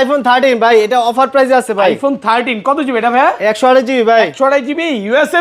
IPhone 13 ভাই, এটা offer প্রাইসে আছে ভাই। আইফোন 13 কত জিবি এটা ভাই? 128 জিবি ভাই। 128 জিবি ইউএসএ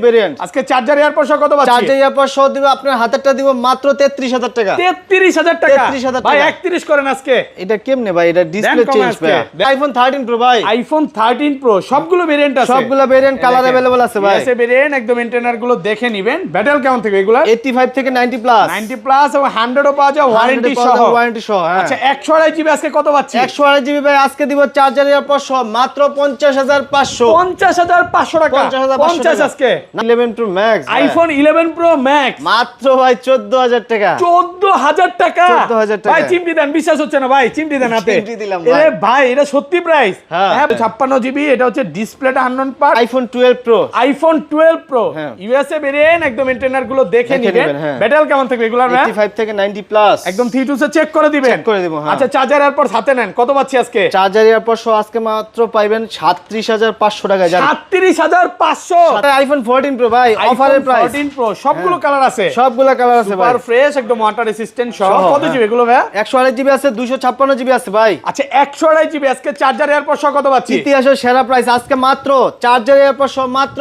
ভেরিয়েন্ট। আজকে চার্জার এয়ারপড সহ কত পাচ্ছি? চার্জার এয়ারপড সহ দিব, আপনার হাতেরটা দিব মাত্র 33000 টাকা। 33000 টাকা 33000 ভাই, টাকা। 31 করেন আজকে। এটা কেমনে ভাই? এটা ডিসপ্লে কমে চেঞ্জ আজকে। ভাই। আইফোন 13 প্রো ভাই। আইফোন 13 প্রো সবগুলো ভেরিয়েন্ট আছে, সবগুলো ভেরিয়েন্ট কালার अवेलेबल আছে ভাই। ইউএসএ ভেরিয়েন্ট, একদম ইন্টারনাল গুলো দেখে নেবেন। ব্যাটারি কেমন থেকে এগুলা? 85 থেকে 90 প্লাস। 90 প্লাস এবং 100 ও পাওয়া যায় ওয়ারেন্টি সহ। ওয়ারেন্টি সহ, হ্যাঁ। আচ্ছা 128 জিবি আজকে কত পাচ্ছি? 128 জিবি ভাই আজকে দিব চার্জার এয়ারপড সহ মাত্র 50500। 50500 টাকা। 50 আজকে। 11 pro max. IPhone 11 pro max মাত্র ভাই 14000 টাকা। 14000 টাকা। 14000 টাকা। ভাই চিমটি দেন, বিশ্বাস হচ্ছে না ভাই, চিমটি দেন হাতে। চিমটি দিলাম ভাই। এরে ভাই এটা সত্যি প্রাইস। হ্যাঁ। 56 জিবি, এটা হচ্ছে ডিসপ্লেটা 100 part. IPhone 12 pro. IPhone 12 pro হ্যাঁ। ইউএসএ ভেরিয়েন্ট, একদম ইন্টারনাল গুলো দেখে দেখে নেবেন। নেবেন, হ্যাঁ। ব্যাটারি কেমন থাকবে এগুলার? 85 থেকে 90 প্লাস। একদম 3 সে চেক করে দিবেন। চেক করে দিব, হ্যাঁ। আচ্ছা চার্জার এরপর সাথে নেন, কত পাচ্ছি আজকে? চার্জার এয়ারপড সহ আজকে মাত্র পাইবেন 37500 টাকা। 37500। আইফোন 14 প্রো ভাই, অফারের প্রাইস। 14 প্রো সবগুলো কালার আছে, সবগুলা কালার আছে ভাই। সুপার ফ্রেশ, একদম ওয়াটার রেসিস্ট্যান্ট সহ। সহ, কত হ্যাঁ। জিবি এগুলো ভাই? 128 জিবি আছে, 256 জিবি আছে ভাই। আচ্ছা 128 জিবি আজকে চার্জার এরপর সহ কত পাচ্ছি? ইতিহাসের সেরা প্রাইস আজকে মাত্র চার্জার এয়ারপড সহ মাত্র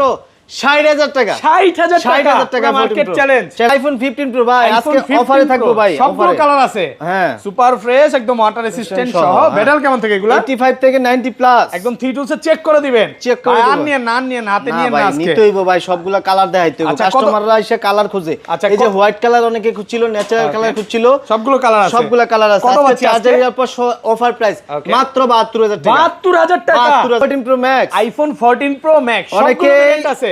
60000 টাকা। 60000 60000 টাকা মার্কেট চ্যালেঞ্জ। আইফোন 15 প্রো ভাই আজকে iPhone 15 অফারে থাকবে Pro, ভাই। সবগুলো কালার আছে, হ্যাঁ। সুপার ফ্রেশ, একদম ওয়াটার রেসিস্ট্যান্ট সহ, সহ। হ্যাঁ। ব্যাটারি কেমন থেকে এগুলো? 85 থেকে 90 প্লাস। একদম 3 সে চেক করে দিবেন। চেক করে ভাই, দিব। আর নিয়ে হাতে না নিয়ে ভাই, না আজকে। নিতে হইব ভাই, সবগুলা কালার দেখাইতে হইব। আচ্ছা, কত- কাস্টমাররা এসে কালার খুঁজে। আচ্ছা, এই যে হোয়াইট কালার অনেকে খুঁজছিল, ন্যাচারাল কালার খুঁজছিল, সবগুলো কালার আছে, সবগুলা কালার আছে। কত আজকে পাচ্ছি চার্জার আজকে? AirPod offer price Okay. মাত্র 72000 টাকা। 72000 টাকা। 14 pro max. IPhone 14 pro max অনেকে আছে।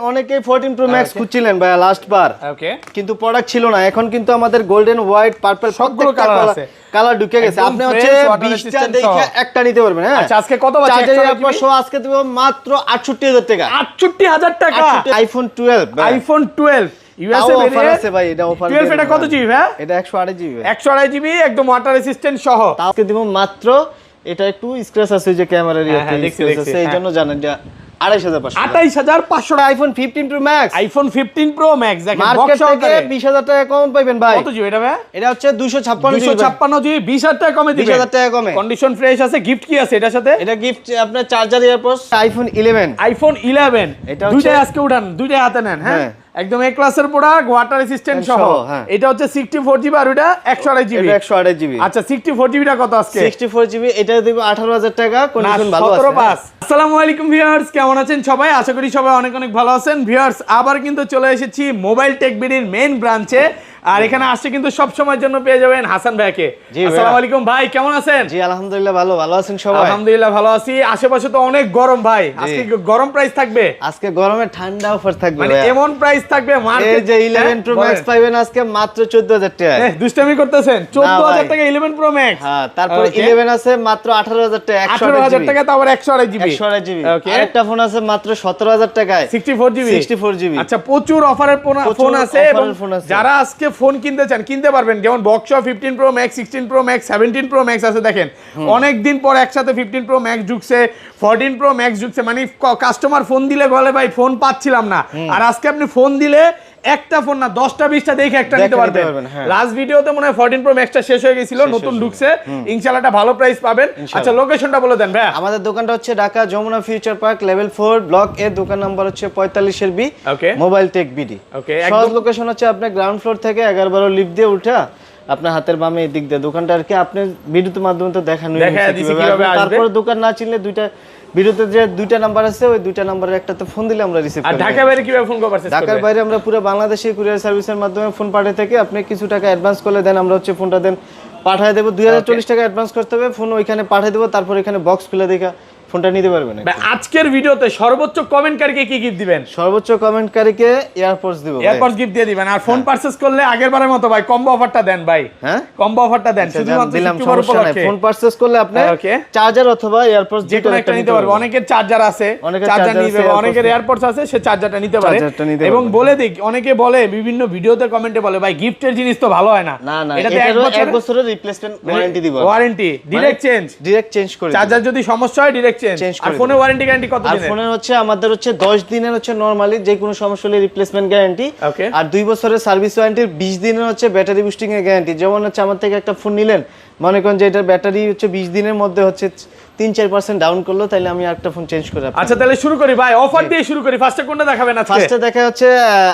অনেকে 14 প্রো ম্যাক্স Okay. খুঁজছিলেন ভাই লাস্ট বার, ওকে, কিন্তু প্রোডাক্ট ছিল না। এখন কিন্তু আমাদের গোল্ডেন, হোয়াইট, পার্পল সবগুলো colour আছে। কালার ঢুকে গেছে। একদম আপনি হচ্ছে fresh, water 20টা resistant দেখে সহ। একটা নিতে পারবেন, হ্যাঁ। আচ্ছা আজকে কত পাচ্ছি? চার্জার এয়ারপড সহ আজকে দেব মাত্র 68000 টাকা। 68000 টাকা। আইফোন 12 ভাই। আইফোন 12 ইউএসএ অফার ভেরিয়েন্ট আছে ভাই, এটা অফার। 12 এটা কত জিবি ভাই? এটা 128 জিবি। 128 জিবি, একদম ওয়াটার রেসিস্ট্যান্ট সহ। আজকে দিব মাত্র, এটা একটু স্ক্র্যাচ আছে যে ক্যামেরার হ্যাঁ, হ্যাঁ, দেখছি, দেখছি, এই হ্যাঁ। জন্য জানেন যে 28500 28500 টাকা। IPhone 15 pro max. IPhone 15 pro max দেখেন, মার্কেট বক্স থেকে সহকারে 20000 টাকা কম পাইবেন ভাই। কত জিবি এটা ভাই? এটা হচ্ছে 256 জিবি। 256 জিবি, 20000 টাকা কমে দিবেন। 20000 টাকা কমে। কন্ডিশন ফ্রেশ আছে। গিফট কি আছে এটার সাথে? এটা গিফট আপনার চার্জার এয়ারপড আইফোন 11। আইফোন 11 এটা হচ্ছে- দুইটাই আজকে উঠান, দুইটাই হাতে নেন, হ্যাঁ। হ্যাঁ। একদম এ ক্লাসের প্রোডাক্ট, ওয়াটার রেসিস্ট্যান্ট সহ। সহ, হ্যাঁ। এটা হচ্ছে 64 জিবি আর ওটা 128 জিবি। এটা 128 জিবি। আচ্ছা 64 জিবিটা কত আজকে? 64 জিবি, এটা দিব 18000 টাকা। কন্ডিশন ভালো আছে। 17 পাস। আসসালামু আলাইকুম ভিউয়ার্স, কেমন আছেন সবাই? আশা করি সবাই অনেক অনেক ভালো আছেন। ভিউয়ার্স আবার কিন্তু চলে এসেছি মোবাইল টেক বিডির মেইন ব্রাঞ্চে। আর এখানে আসছে কিন্তু সব সময়ের জন্য পেয়ে যাবেন হাসান ভাইকে। জি ভাইয়া। আসসালামু আলাইকুম ভাই, কেমন আছেন? জি আলহামদুলিল্লাহ ভালো। ভালো আছেন সবাই? আলহামদুলিল্লাহ ভালো আছি। আশেপাশে তো অনেক গরম ভাই, আজকে গরম প্রাইস থাকবে। আজকে গরমে ঠান্ডা অফার থাকবে মানে ভাইয়া। এমন প্রাইস থাকবে এই মার্কেট যে 11 প্রো ম্যাক্স পাইবেন আজকে মাত্র 14000 টাকা। দুষ্টামি করতেছেন। 14000 ভাই। টাকা 11 প্রো ম্যাক্স। হ্যাঁ, তারপরে Okay. 11 আছে মাত্র 18000 টাকা। 18000 টাকা, তারপর 128 জিবি। 128 জিবি। Okay. আরেকটা ফোন আছে মাত্র 17000 টাকায়। 64 জিবি। 64 জিবি। আচ্ছা প্রচুর অফারের ফোন প্রচুর আছে offer এবং এর ফোন আছে। যারা আজকে ফোন কিনতে চান কিনতে পারবেন। যেমন box 15 pro max, 16 pro max, 17 pro max আছে। দেখেন অনেক দিন পর একসাথে 15 প্রো ম্যাক্স ঢুকছে, 14 প্রো ম্যাক্স ঢুকছে। মানে কাস্টমার ফোন দিলে বলে ভাই ফোন পাচ্ছিলাম না। আর আজকে আপনি ফোন দিলে একটা ফোন না 10টা 20টা দেখে একটা নিতে পারবেন। হ্যাঁ। লাস্ট ভিডিওতে মনে হয় 14 প্রো ম্যাক্সটা শেষ হয়ে গেছিল, নতুন ঢুকছে। ইনশাআল্লাহ একটা ভালো প্রাইস পাবেন। আচ্ছা লোকেশনটা বলে দেন ভাই। আমাদের দোকানটা হচ্ছে Dhaka Jamuna future park level 4 block A. দোকান নাম্বার হচ্ছে 45 এর B. Okay, mobile tech BD. Okay, সহজ লোকেশন হচ্ছে আপনি গ্রাউন্ড ফ্লোর থেকে 11-12 লিফট দিয়ে উঠা আপনার হাতের বামে এই দিক দিয়ে দোকানটা। আর কি আপনি ভিডিওর মাধ্যমে তো দেখানো দেখায় দিছি কিভাবে আসবে। তারপর দোকান না চিনলে ভিডিওতে যে দুইটা নাম্বার আছে, ওই দুইটা নাম্বারের একটাতে ফোন দিলে আমরা রিসিভ আর করি। ঢাকা বাইরে কিভাবে ফোন করতে পারছেন? ঢাকার বাইরে আমরা পুরো বাংলাদেশে কুরিয়ার সার্ভিসের মাধ্যমে ফোন পাঠিয়ে থাকি। আপনি কিছু টাকা অ্যাডভান্স করলে দেন, আমরা হচ্ছে ফোনটা দেন পাঠিয়ে দেবো। 2040 টাকা অ্যাডভান্স করতে হবে, ফোন ওইখানে পাঠিয়ে দেবো। তারপর এখানে বক্স খুলে দেখা ফোনটা নিতে পারবেন। ভাই আজকের ভিডিওতে সর্বোচ্চ কমেন্টকারীকে কি গিফট দিবেন? সর্বোচ্চ কমেন্টকারীকে এয়ারপডস দিব। এয়ারপডস গিফট দিয়ে দিবেন। আর ফোন পারচেজ করলে আগেরবারের মতো ভাই কম্বো অফারটা দেন ভাই। হ্যাঁ, কম্বো অফারটা দেন শুধুমাত্র দিলাম, শুক্রবার সমস্যা নাই। উপলক্ষে। ফোন পারচেজ করলে আপনি ওকে, চার্জার অথবা এয়ারপডস যে কোনো একটা নিতে পারবে। অনেকের চার্জার আছে, অনেকের চার্জার charger নিবে, আছে, অনেকের এয়ারপডস আছে, সে চার্জারটা নিতে পারে। চার্জারটা নিতে এবং পারবে। বলে দিই, অনেকে বলে বিভিন্ন ভিডিওতে কমেন্টে বলে ভাই গিফটের জিনিস তো ভালো হয় না। না না, এটাতে এক এটারও 1 বছরের বছরের রিপ্লেসমেন্ট ওয়ারেন্টি দিব। Warranty, direct change. Direct change করে চার্জার যদি সমস্যা হয় ডাইরেক্ট এক্সচেঞ্জ। Change আর করে ফোনের দেব। ওয়ারেন্টি গ্যারান্টি কত আর দিনের? ফোনের হচ্ছে আমাদের হচ্ছে 10 দিনের হচ্ছে নরমালি যে কোনো সমস্যা হলে রিপ্লেসমেন্ট গ্যারান্টি, Okay. আর 2 বছরের সার্ভিস ওয়ারেন্টির 20 দিনের হচ্ছে ব্যাটারি বুস্টিং এর গ্যারান্টি। যেমন হচ্ছে আমার থেকে একটা ফোন নিলেন, মনে করেন যে এটার ব্যাটারি হচ্ছে 20 দিনের মধ্যে হচ্ছে 3-4% ডাউন করলো, তাহলে আমি একটা ফোন চেঞ্জ করে আপনাকে আচ্ছা তাহলে শুরু করি ভাই, অফার দিয়ে শুরু করি। ফার্স্টে কোনটা দেখাবেন আজকে? ফার্স্টে দেখা হচ্ছে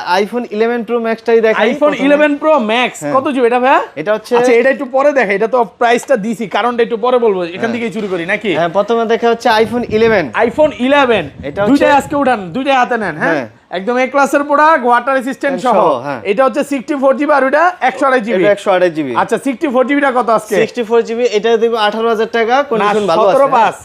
আইফোন 11 প্রো ম্যাক্সটাই দেখাই। আইফোন 11 প্রো ম্যাক্স কত জিবি এটা ভাই? এটা হচ্ছে আচ্ছা এটা একটু পরে দেখা, এটা তো প্রাইসটা দিছি, কারণটা একটু পরে বলবো, এখান থেকেই শুরু করি নাকি? হ্যাঁ, প্রথমে দেখা হচ্ছে আইফোন 11। আইফোন 11 এটা হচ্ছে- দুইটাই আজকে উঠান, দুইটাই হাতে নেন। হ্যাঁ হ্যাঁ। একদম এ ক্লাসের প্রোডাক্ট, ওয়াটার রেসিস্ট্যান্ট সহ। সহ, হ্যাঁ। এটা হচ্ছে 64 জিবি আর ওটা 128 জিবি। এটা 128 জিবি। আচ্ছা 64 জিবিটা কত আজকে? 64 জিবি এটা দিব 18,000 টাকা, না, কন্ডিশন ভালো আছে। 17,500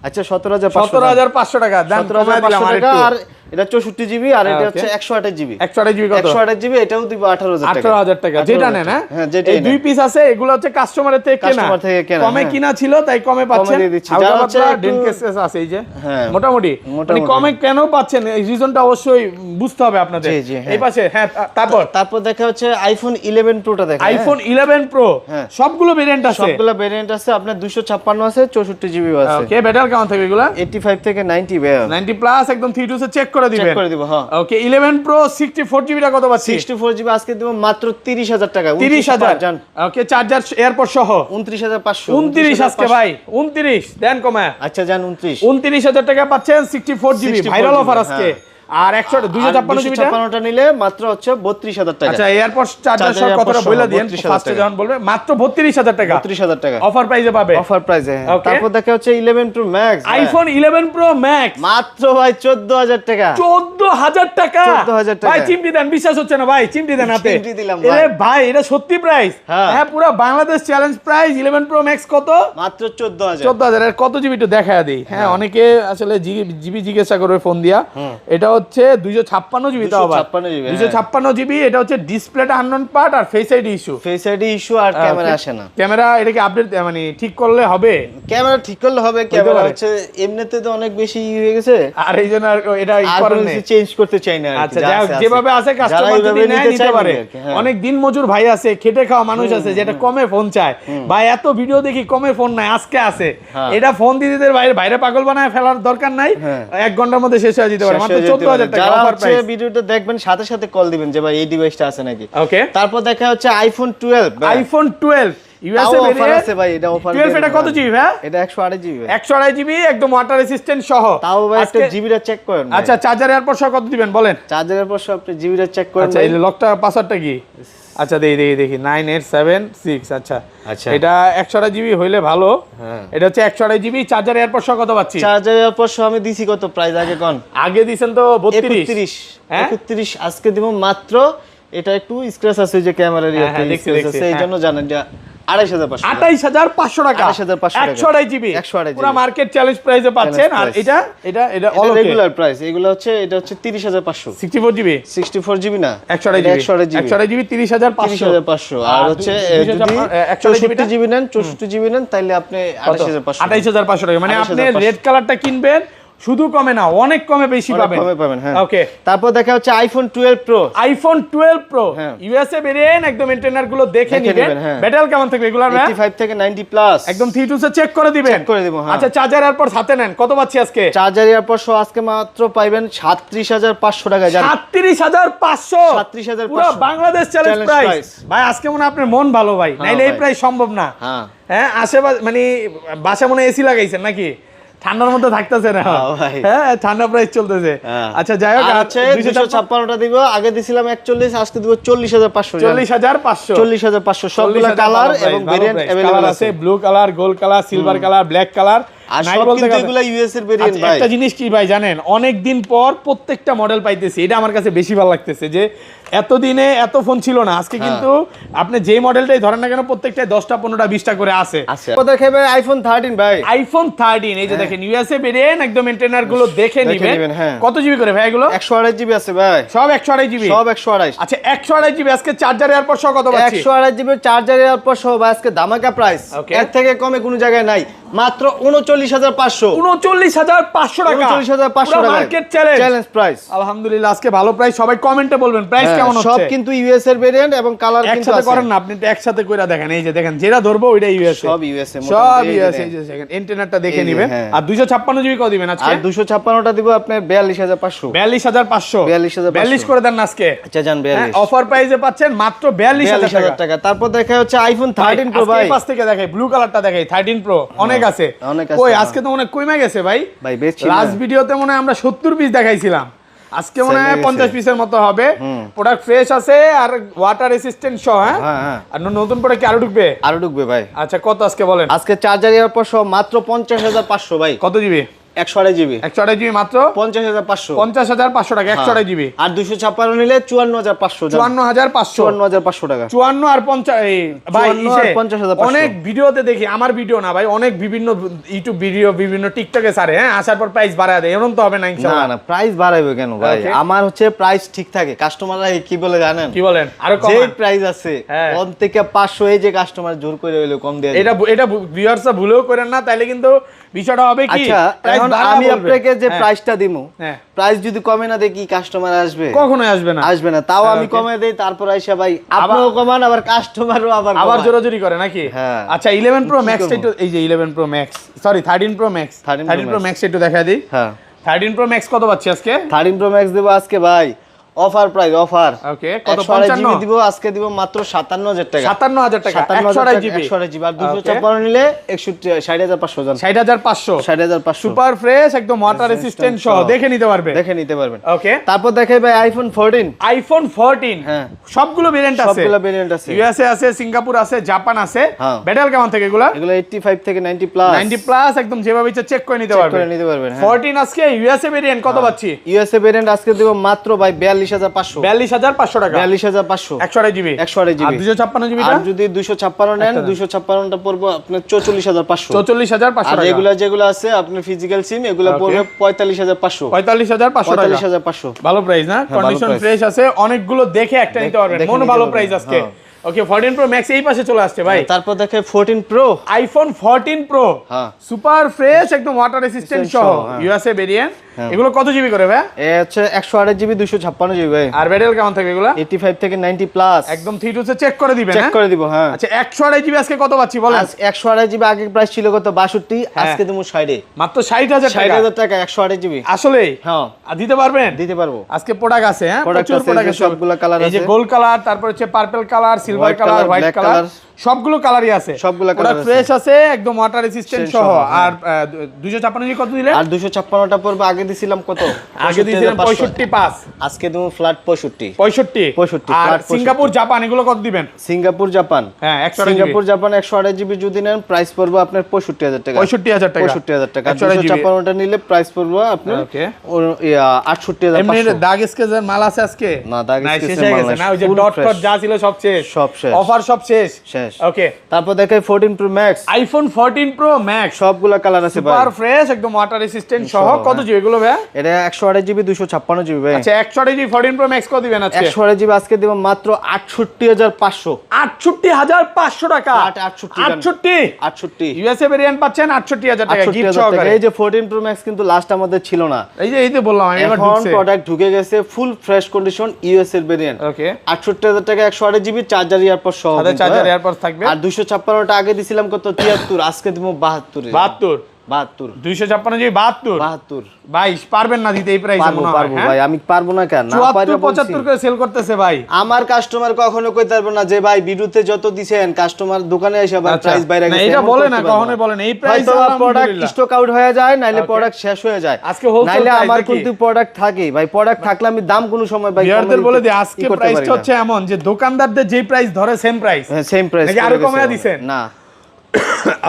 আচ্ছা 17,500 17,500 টাকা দাম কমায় দিলাম 17,500 টাকা। আরেকটু। আর এটা 64 জিবি আর এটা Okay. হচ্ছে 128 জিবি। 128 জিবি কত? 128 জিবি এটাও দিব 18,000 টাকা। 18,000 টাকা যেটা নেন। হ্যাঁ, যেটাই এই দুই নেন। পিস আছে, এগুলো হচ্ছে কাস্টমারের থেকে কেনা, কাস্টমার থেকে কেনা, কমে হ্যাঁ। কিনা ছিল তাই কমে পাচ্ছেন। দিয়ে দিচ্ছি। হালকা যারা হচ্ছে পাতলা একটু- ডেন্ট কেসেস আছে এই যে, হ্যাঁ, মোটামুটি মানে মোটামুটি। কমে কেন পাচ্ছেন এই রিজনটা অবশ্যই বুঝতে হবে আপনাদের। জি, জি, হ্যাঁ। এই পাশে হ্যাঁ, তারপর তারপর দেখা হচ্ছে আইফোন 11 প্রোটা দেখা। আইফোন 11 প্রো হ্যাঁ। সবগুলো ভেরিয়েন্ট আছে। সবগুলা ভেরিয়েন্ট আছে, আপনার 256 আছে, 64 জিবি আছে। ওকে ব্যাটারি কেমন থাকবে এগুলা? 85 থেকে 90 ভাই। 90 প্লাস একদম 3 সে চেক করে চেক দিবেন। করে দিব, হ্যাঁ। ওকে 11 প্রো 64 জিবিটা কত পাচ্ছি? 64 জিবি আজকে দিব মাত্র 30,000 টাকা। 30,000 জান। ওকে চার্জার এয়ারপড সহ 29,500। 29 আজকে ভাই 29 দেন কমায়। আচ্ছা জান 29। 29,000 টাকা পাচ্ছেন 64 জিবি 64 ভাইরাল জিবি, অফার আজকে। আর 256 জিবিটা 256টা নিলে মাত্র হচ্ছে 32,000 টাকা। আচ্ছা এয়ারপড চার্জার সহ চার্জার কতটা এয়ারপড বলে সহ দেন 32,000 ফার্স্টে টাকা। যখন বলবে মাত্র 32,000 টাকা 32,000 টাকা অফার প্রাইসে পাবে। অফার প্রাইসে। Okay. তারপর দেখা হচ্ছে 11 pro max iPhone 11 pro max মাত্র ভাই 14,000 টাকা। 14,000 টাকা 14,000 টাকা। ভাই চিমটি দেন, বিশ্বাস হচ্ছে না ভাই, চিমটি দেন হাতে। চিমটি দিলাম ভাই। এরে ভাই এটা সত্যি প্রাইস। হ্যাঁ। হ্যাঁ পুরো Bangladesh challenge price 11 pro max কত? মাত্র 14,000। 14,000 এর কত জিবি একটু দেখায় দিই। হ্যাঁ অনেকে আসলে জিবি জিজ্ঞাসা করবে ফোন দিয়া। এটা হচ্ছে 256 জিবি তো আবার 256 জিবি, 256 জিবি। এটা হচ্ছে ডিসপ্লেটা 100 পার্ট আর face ID issue. Face ID issue আর ক্যামেরা আসে না। ক্যামেরা এটাকে আপডেট মানে ঠিক করলে হবে। ক্যামেরা ঠিক করলে হবে, ক্যামেরা পারে। হচ্ছে এমনিতে তো অনেক বেশি হয়ে গেছে, আর এই জন্য আর এটা আর করেন কোনো নাই। কিছু চেঞ্জ করতে চাই না আর কি, আচ্ছা যা যাই হোক, আছে আছে। যেভাবে আছে যারা কাস্টমার এইভাবে যদি নেয় নিতে চায় পারে। নিবে আর কি, হ্যাঁ। অনেক দিন মজুর ভাই আছে, খেটে খাওয়া মানুষ আছে যেটা কমে ফোন চায়। ভাই এত ভিডিও দেখি কমে ফোন নাই, আজকে আছে। হ্যাঁ। এটা ফোন দিদিদের বাইরে পাগল বানায় ফেলার দরকার নাই, হ্যাঁ। 1 ঘন্টার মধ্যে শেষ হয়ে যেতে পারে শেষ মাত্র হয়ে যেতে 14,000 পারে। টাকা যারা অফার হচ্ছে প্রাইস। ভিডিওটা দেখবেন সাথে সাথে কল দিবেন যে ভাই এই ডিভাইসটা আছে নাকি। ওকে তারপর দেখা হচ্ছে iPhone 12 iPhone 12 USA offer variant আছে ভাই, এটা অফার 12 এটা কত জিবি ভাই? এটা 128 জিবি। 128 জিবি একদম ওয়াটার রেসিস্ট্যান্ট সহ। তাও ভাই একটা আজকে- জিবিটা চেক করেন। আচ্ছা চার্জার এয়ারপড সহ কত দিবেন বলেন? চার্জারের পর সব আপনি জিবিটা চেক করেন। আচ্ছা ভাই। এই লকটা পাসওয়ার্ডটা কি? আচ্ছা দেখি 9876। আচ্ছা আচ্ছা। এটা 128 জিবি হইলে ভালো। হ্যাঁ। এটা হচ্ছে 128 জিবি চার্জার এয়ারপড সহ কত পাচ্ছি? চার্জারের পর সব আমি দিছি কত প্রাইস আগে কোন? আগে দিছেন তো 32। 31। হ্যাঁ? 31 আজকে দিব মাত্র। এটা একটু স্ক্র্যাচ আছে ওই যে ক্যামেরার হ্যাঁ, হ্যাঁ, দেখছি, স্ক্র্যাচ আছে, এই হ্যাঁ। জন্য জানেন যে 28500 28,500 টাকা 28,500 টাকা। 128 জিবি 128 পুরো জিবি। মার্কেট চ্যালেঞ্জ প্রাইসে পাচ্ছেন। আর price। এটা এটা এটা এটা অল ওকে রেগুলার প্রাইস। এগুলো হচ্ছে এটা হচ্ছে 30,500। 64 জিবি 64 জিবি না, 128 এটা জিবি 128 জিবি। 128 জিবি 30,500। 30,500 আর হচ্ছে যদি 64 জিবি নেন 64 জিবি নেন তাহলে আপনি 28,500। 28,500 টাকা মানে আপনি 28,500 রেড কালারটা কিনবেন, শুধু কমে না অনেক কমে বেশি অনেক পাবেন। কমে পাবেন, হ্যাঁ। ওকে তারপর দেখা হচ্ছে আইফোন 12 প্রো। আইফোন 12 প্রো হ্যাঁ। ইউএসএ ভেরিয়েন্ট একদম ইন্টারনাল গুলো দেখে দেখে নেবেন। নেবেন, হ্যাঁ। ব্যাটারি কেমন থাকবে এগুলার ভাই? 85 থেকে 90 প্লাস একদম 3 সে চেক করে দিবেন। চেক করে দিব, হ্যাঁ। আচ্ছা চার্জার এরপর সাথে নেন কত পাচ্ছি আজকে? চার্জার এয়ারপড সহ আজকে মাত্র পাইবেন 37,500 টাকা। জানেন 37,500 37,500 পুরো Bangladesh challenge Challenge price. price। ভাই আজকে মনে হয় আপনার মন ভালো ভাই, হ্যাঁ নাইলে এই ভাই। প্রাইস সম্ভব না। হ্যাঁ হ্যাঁ আশেপাশে মানে বাসা মনে এসি লাগাইছেন নাকি? ঠান্ডার মধ্যে থাকতেছে না। হ্যাঁ ভাই। হ্যাঁ ঠান্ডা প্রাইস চলতেছে। হ্যাঁ। আচ্ছা যাই হোক আর হচ্ছে 256টা দিব, আগে দিছিলাম 41, আজকে দিব 40,500। 40,500 40,500 সবগুলা কালার এবং ভেরিয়েন্ট अवेलेबल আছে, আছে। Blue colour, gold colour, silver colour, black colour. আর নাই সব বলতে কিন্তু গেলে- এগুলা ইউএস এর ভেরিয়েন্ট আচ্ছা, ভাই। একটা জিনিস কি ভাই জানেন, অনেক দিন পর প্রত্যেকটা মডেল পাইতেছি, এটা আমার কাছে বেশি ভালো লাগতেছে যে এতদিনে এত ফোন ছিল না, আজকে কিন্তু আপনি যে মডেলটাই ধরেন না কেন প্রত্যেকটাই 10টা 15টা 20টা করে আছে। আচ্ছা কত খাবে আইফোন 13 ভাই? আইফোন 13 এই যে দেখেন ইউএসএ ভেরিয়েন্ট একদম ইন্টারনাল গুলো দেখে দেখে নিবেন। নিবেন, হ্যাঁ। কত জিবি করে ভাই এগুলো? 128 জিবি আছে ভাই, সব 128 জিবি। সব 128। আচ্ছা 128 জিবি আজকে চার্জার এয়ারপড সহ কত পাচ্ছি? 128 জিবি চার্জার এয়ারপড সহ ভাই আজকে ধামাকা প্রাইস। Okay. এর থেকে কমে কোনো জায়গায় নাই। মাত্র 39,500 39,500 টাকা 39,500 টাকা মার্কেট চ্যালেঞ্জ প্রাইস। আলহামদুলিল্লাহ আজকে ভালো প্রাইস, সবাই কমেন্টে বলবেন প্রাইস কেমন হচ্ছে। সব কিন্তু ইউএস এর ভেরিয়েন্ট এবং কালার কিন্তু একসাথে আছে। করেন না, আপনি একসাথে কইরা দেখেন, এই যে দেখেন যেটা ধরবো ওইটা ইউএস সব ইউএস এর মতো সব ইউএস। এই যে দেখেন এন্টেনারটা দেখে নেবেন। আর 256 জিবি কত দিবেন আজকে? আর 256টা দিব আপনি 42,500 42,500 42,500 করে দেন না আজকে। আচ্ছা জান 42 অফার প্রাইসে পাচ্ছেন মাত্র 42,000 টাকা। তারপর দেখা হচ্ছে আইফোন 13 প্রো ভাই। পাশ থেকে দেখাই ব্লু কালারটা দেখাই 13 প্রো অনেক আছে। কই আজকে তো মনে কমে গেছে ভাই। বেশি লাস্ট ভিডিওতে মনে হয় আমরা 70 পিস দেখাইছিলাম, আজকে মনে হয় 50 পিসের মতো হবে। প্রোডাক্ট ফ্রেশ আছে আর ওয়াটার রেসিস্ট্যান্ট সহ। হ্যাঁ আর নতুন প্রোডাক্ট কি আরো ঢুকবে ভাই। আচ্ছা কত আজকে বলেন? আজকে চার্জার এর পর সহ মাত্র 50,500 ভাই। কত জিবি? 128 জিবি। 128 জিবি মাত্র 50,500 50,500 টাকা 128 জিবি। আর 256 নিলে 54,500 54,500 টাকা। 54 আর 50 ভাই 50,500 অনেক ভিডিওতে দেখি, আমার ভিডিও না ভাই, অনেক বিভিন্ন ইউটিউব ভিডিও বিভিন্ন টিকটকে ছাড়ে। হ্যাঁ আসার পর প্রাইস বাড়ায় দেয়, এমন তো হবে না ইনশাআল্লাহ। না প্রাইস বাড়াইবে কেন ভাই? আমার হচ্ছে প্রাইস ঠিক থাকে, কাস্টমাররা কি বলে জানেন? কি বলেন? আরো কম যে প্রাইস আছে কম থেকে 500 এই যে কাস্টমার জোর করে হইলো কম দিয়ে এটা ভিউয়ার্সরা ভুলেও করেন না, তাইলে কিন্তু বিষয়টা হবে কি? আচ্ছা এখন আমি আপনাকে যে প্রাইসটা দিমু, প্রাইস যদি কমে না দেখি কাস্টমার আসবে? কখনোই আসবে না। তাও আমি কমে দেই, তারপর আইসা ভাই আপনিও কমান, আবার কাস্টমারও আবার জোরাজোরি করে নাকি? আচ্ছা 11 প্রো ম্যাক্স একটু, এই যে 11 pro max sorry 13 pro max 13 pro max একটু দেখাই দিই। হ্যাঁ 13 প্রো ম্যাক্স কত পাচ্ছি আজকে? 13 প্রো ম্যাক্স দেব আজকে ভাই অফার প্রাইস অফার। ওকে কত? 128 জিবি দিব আজকে, দিব মাত্র 57,000 টাকা। 57,000 টাকা 128 জিবি। 128 জিবি আর 256 নিলে 60,500 জান। 60,500 60,500 সুপার ফ্রেশ একদম ওয়াটার রেসিস্ট্যান্ট সহ দেখে নিতে পারবেন। ওকে তারপর দেখাই ভাই আইফোন 14। আইফোন 14 হ্যাঁ সবগুলো ভেরিয়েন্ট আছে, সবগুলো ভেরিয়েন্ট আছে। ইউএসএ আছে, সিঙ্গাপুর আছে, জাপান আছে। ব্যাটারি কেমন থেকে এগুলো? 85 থেকে 90 প্লাস 90 প্লাস একদম যেভাবে ইচ্ছা চেক করে নিতে পারবেন। 14 আজকে ইউএসএ ভেরিয়েন্ট কত পাচ্ছি? ইউএসএ ভেরিয়েন্ট আজকে দেব মাত্র ভাই 42,500 42,500 টাকা। 42,500 128 জিবি। 128 জিবি। আর 256 জিবি আর যদি 256 নেন 256টা পড়বে আপনার 44,500 44,500 টাকা। আর রেগুলার যেগুলো আছে আপনার ফিজিক্যাল সিম এগুলো পড়বে 45,500 45,500 টাকা। 45,500 ভালো প্রাইস না? কন্ডিশন ফ্রেশ আছে, অনেকগুলো দেখে একটা নিতে পারবেন। মনে ভালো প্রাইস আজকে। ওকে 14 প্রো ম্যাক্স এই পাশে চলে আসছে ভাই। তারপর দেখে 14 pro iPhone 14 pro super fresh একদম ওয়াটার রেসিস্ট্যান্ট সহ ইউএসএ ভেরিয়েন্ট। এগুলো কত জিবি করে ভাই? এ হচ্ছে 128 জিবি 256 জিবি ভাই। আর ব্যাটারি কেমন থাকে এগুলো? 85 থেকে 90 প্লাস একদম 3 টু চেক করে দিবেন। চেক করে দিব হ্যাঁ। আচ্ছা 128 জিবি আজকে কত পাচ্ছি বলেন? 128 জিবি আগে প্রাইস ছিল কত 62, আজকে দেবো 60 মাত্র 60,000 টাকা। 60,000 টাকা 128 জিবি। আসলে হ্যাঁ দিতে পারবেন? দিতে পারবো। আজকে প্রোডাক্ট আছে হ্যাঁ, প্রচুর প্রোডাক্ট আছে, সবগুলা কালার আছে। এই যে গোল্ড কালার, তারপর হচ্ছে purple colour, silver colour, white colour, সবগুলো কালারই আছে। সবগুলা কালার ফ্রেশ আছে একদম ওয়াটার রেসিস্ট্যান্ট সহ। আর 256 জিবি কত দিলেন? আর 256টা পড়বে আগে দিছিলাম কত? আগে দিয়েছিলাম 65, আজকে দেবো ফ্ল্যাট 65 65। আর সিঙ্গাপুর জাপান এগুলো কত দিবেন? সিঙ্গাপুর জাপান হ্যাঁ 128 সিঙ্গাপুর জাপান 128 জিবি যদি নেন প্রাইস পড়বে আপনার 65,000 টাকা। 65,000 টাকা 65,000 টাকা। 256টা নিলে প্রাইস পড়বে আপনার 68,500। এমনি দাগ স্কেচের মাল আছে আজকে? না দাগ স্কেচের মাল না, ওই যে ডট ডট যা ছিল সব শেষ, অফার সব শেষ। ওকে তারপর দেখাই 14 pro max iPhone 14 pro max সবগুলা কালার আছে ভাই, সুপার ফ্রেশ একদম ওয়াটার রেসিস্ট্যান্ট সহ। কত জিবি এগুলো ভাই? এটা 128 জিবি 256 জিবি ভাই। আচ্ছা 128 জিবি 14 প্রো ম্যাক্স কত দিবেন আজকে? 128 জিবি আজকে দেব মাত্র 68,500 68,500 টাকা। 68 ইউএসএ ভেরিয়েন্ট পাচ্ছেন 68,000 টাকা গিফট সহকারে। এই যে 14 প্রো ম্যাক্স কিন্তু লাস্ট আমাদের ছিল না, এই যে বললাম আমি এবার ঢুকছে প্রোডাক্ট ঢুকে গেছে ফুল ফ্রেশ কন্ডিশন ইউএস এর ভেরিয়েন্ট। ওকে 68,000 টাকা 128 জিবি চার্জার ইয়ারপড সহ, চার্জার এয়ারপডস থাকবে। আর 256টা আগে দিছিলাম কত 73, আজকে দেব 72 256 জিবি 72 ভাই পারবেন না দিতে এই প্রাইসে? মনে হয় পারবো ভাই, আমি পারবো না কেন? 75 করে সেল করতেছে ভাই। আমার কাস্টমার কখনো কইতে পারবে না যে ভাই ভিডিওতে যত দিবেন কাস্টমার দোকানে এসে আবার প্রাইস বাইরে গেছে, এটা বলে না, কখনোই বলেন এই প্রাইস প্রোডাক্ট স্টক আউট হয়ে যায়, নাইলে প্রোডাক্ট শেষ হয়ে যায়। আজকে হোলসেল নাইলে আমার কিন্তু প্রোডাক্ট থাকে ভাই, প্রোডাক্ট থাকলে আমি দাম কোনো সময় ভাই ভিউয়ারদের বলে দিই আজকে প্রাইসটা হচ্ছে এমন যে দোকানদারদের যেই প্রাইস ধরে সেম প্রাইস, সেম প্রাইস নাকি আরো কমায় দিবেন? না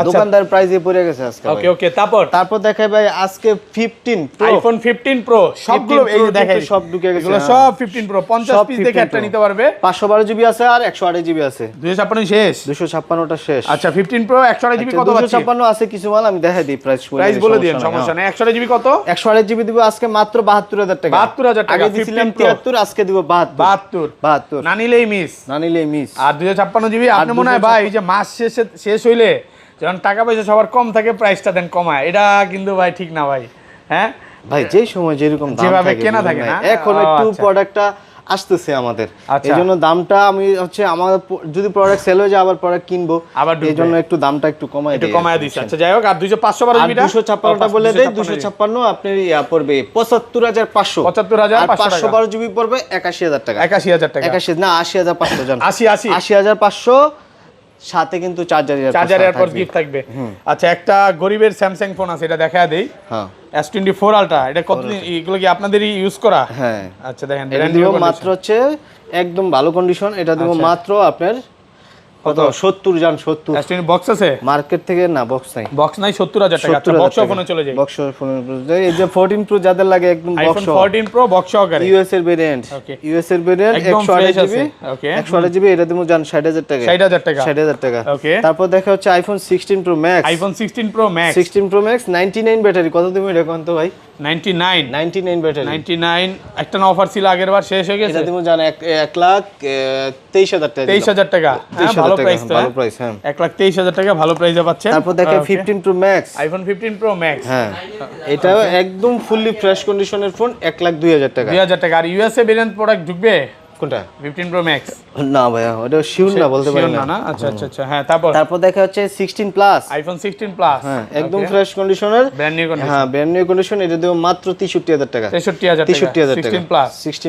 দোকানদার প্রাইসে পড়ে গেছে আজকে। ওকে তারপর দেখাই ভাই আজকে 15 প্রো আইফোন 15 প্রো সবগুলো এই যে দেখেন সব ঢুকে গেছে, এগুলো সব 15 প্রো 50 পিস দেখে একটা নিতে পারবে। 512 জিবি আছে আর 128 জিবি আছে। 256 শেষ, 256টা শেষ। আচ্ছা 15 প্রো 128 জিবি কত পাচ্ছি? 256 আছে কিছু মাল আমি দেখাই দিই প্রাইস বলে দিন, সমস্যা নেই। 128 জিবি কত? 128 জিবি দিব আজকে মাত্র 72,000 টাকা। 72,000 টাকা। আগে দিছিলাম 73, আজকে দিব 72 না নিলেই মিস। মিস। আর 256 জিবি আপনি মনে হয় ভাই এই যে মাস শেষ হইলে যখন টাকা পয়সা সবার কম থাকে প্রাইসটা দেন কমায়, এটা কিন্তু ভাই ঠিক না ভাই। হ্যাঁ ভাই যেই সময় যেরকম দাম যেভাবে থাকে কেনা বুঝলেন থাকে ভাই, না? এখন ও, একটু আচ্ছা। প্রোডাক্টটা আসতেছে আমাদের, আচ্ছা। এই জন্য দামটা আমি হচ্ছে আমার যদি প্রোডাক্ট সেল হয়ে যায় আবার প্রোডাক্ট কিনবো, আবার ঢুকবে। এই জন্য একটু দামটা একটু কমায় একটু দিই কমায় দিচ্ছে। আচ্ছা যাই হোক, আর 512 আর জিবিটা 256টা বলে দেই, 256 আপনার ইয়া পড়বে 75500, 75,500 আর 512 জিবি পড়বে 81000 টাকা, 81,000 টাকা। 81 না 80500 জান, 80 80500, সাথে কিন্তু চার্জার এয়ারপড গিফট থাকবে। আচ্ছা একটা গরিবের স্যামসাং ফোন আছে, এটা দেখা দেই। হ্যাঁ S24 আলট্রা, এটা কতদিন এগুলো কি আপনাদেরই ইউজ করা? হ্যাঁ, আচ্ছা দেখেন এটা দিব মাত্র হচ্ছে একদম ভালো কন্ডিশন, এটা দিব মাত্র আপনার কত 70 জান, 70 S24 বক্স আছে? মার্কেট থেকে না বক্স নাই, বক্স নাই, 70,000 টাকা। আচ্ছা বক্স ফোনে চলে যাই। বক্স ফোনে এই যে 14 প্রো যাদের লাগে একদম আইফোন বক্স 14 প্রো বক্স সহকারে, ইউএস এর ভেরিয়েন্ট, Okay. ইউএস এর ভেরিয়েন্ট একদম 128 fresh আছে। GB, Okay. 128 জিবি, এটা দিব জান 60000 টাকা, 60,000 টাকা। 60000 টাকা। Okay. তারপর দেখা হচ্ছে iPhone 16 pro max, iPhone 16 pro max 16 pro max 99 battery, কত দিবেন এটা কোন তো ভাই? 99 99 ব্যাটারি, 99 একটা না অফার ছিল আগের বার, শেষ হয়ে গেছে। এটা দিব জান 1,23,000 টাকা, 23,000 টাকা। হ্যাঁ ভালো প্রাইস তো, ভালো প্রাইস। হ্যাঁ 1,23,000 টাকা ভালো প্রাইসে পাচ্ছেন। তারপর দেখে 15 pro max, iPhone 15 pro max, হ্যাঁ এটা একদম ফুললি ফ্রেশ কন্ডিশনের ফোন, 1,02,000 টাকা। 2000 টাকা। আর ইউএসএ ভেরিয়েন্ট প্রোডাক্ট ঢুকবে কোনটা? 15 প্রো ম্যাক্স না ভাইয়া ওটা শিওর না, বলতে পারি না। না। আচ্ছা আচ্ছা আচ্ছা, হ্যাঁ তারপর তারপর দেখা হচ্ছে 16 প্লাস, আইফোন 16 প্লাস, হ্যাঁ একদম ফ্রেশ কন্ডিশনের, ব্র্যান্ড নিউ কন্ডিশন, হ্যাঁ ব্র্যান্ড নিউ কন্ডিশন, এটা দেব মাত্র 63000 টাকা, 63000 টাকা। 63000 টাকা 16 প্লাস 16